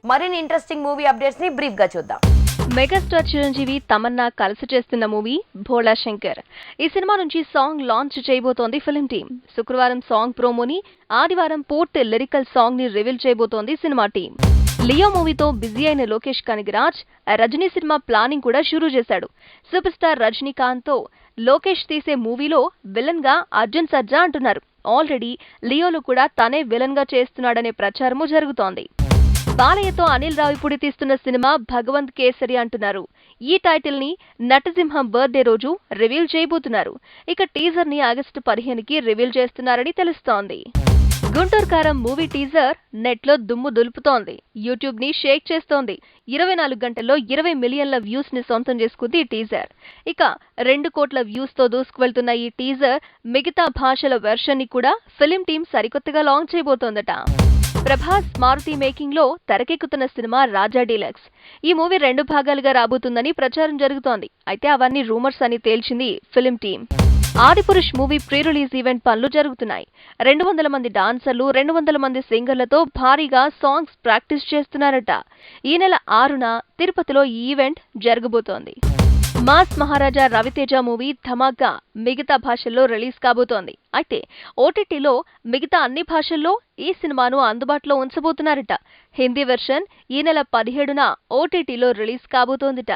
మరిన్ని interesting movie updates ని brief గా చూద్దాం. మెగాస్టార్ చిరంజీవి తమన్నా కలిసి చేస్తున్న మూవీ భోళా శంకర్. ఈ సినిమా నుంచి సాంగ్ లాంచ్ చేయబోతోంది ఫిల్మ్ టీమ్. శుక్రవారం సాంగ్ ప్రోమోని, ఆదివారం పోర్ట్ లిరికల్ సాంగ్ ని రివీల్ చేయబోతోంది సినిమా టీం. లియో మూవీతో బిజీ అయిన లోకేష్ కనగరాజ్ రజనీ సినిమా ప్లానింగ్ కూడా షురూ చేశాడు. సూపర్ స్టార్ రజనీకాంత్ తో లోకేష్ తీసే మూవీలో విలన్ గా అర్జున్ సర్జా అంటున్నారు. ఆల్రెడీ లియోలో కూడా తనే విలన్ గా చేస్తున్నాడనే ప్రచారము జరుగుతోంది. బాలయ్యతో అనిల్ రావిపూడి తీస్తున్న సినిమా భగవంత్ కేసరి అంటున్నారు. ఈ టైటిల్ ని నటసింహం బర్త్డే రోజు రివీల్ చేయబోతున్నారు. ఇక టీజర్ ని ఆగస్టు 15కి రివీల్ చేస్తున్నారని తెలుస్తోంది. గుంటూరు కారం మూవీ టీజర్ నెట్ లో దుమ్ము దులుపుతోంది. యూట్యూబ్ ని షేక్ చేస్తోంది. 24 గంటల్లో 20 మిలియన్ల వ్యూస్ ని సొంతం చేసుకుంది ఈ టీజర్. ఇక 2 కోట్ల వ్యూస్ తో దూసుకువెళ్తున్న ఈ టీజర్ మిగతా భాషల వెర్షన్ ని కూడా ఫిల్మ్ టీం సరికొత్తగా లాంచ్ చేయబోతోందట. ప్రభాస్ మారుతి మేకింగ్ లో తెరకెక్కుతున్న సినిమా రాజా డీలక్స్. ఈ మూవీ 2 భాగాలుగా రాబోతుందని ప్రచారం జరుగుతోంది. అయితే అవన్నీ రూమర్స్ అని తేల్చింది film team. Adipurush movie pre release event పనులు జరుగుతున్నాయి. 200 మంది డాన్సర్లు, 200 మంది సింగర్లతో భారీగా సాంగ్స్ ప్రాక్టీస్ చేస్తున్నారట. ఈ నెల 6న తిరుపతిలో ఈ ఈవెంట్ జరగబోతోంది. మాస్ మహారాజా రవితేజ మూవీ ధమాకా మిగతా భాషల్లో రిలీజ్ కాబోతోంది. అయితే ఓటీటీలో మిగతా అన్ని భాషల్లో ఈ సినిమాను అందుబాటులో ఉంచబోతున్నారట. హిందీ వెర్షన్ ఈ నెల 17న ఓటీటీలో రిలీజ్ కాబోతోందిట.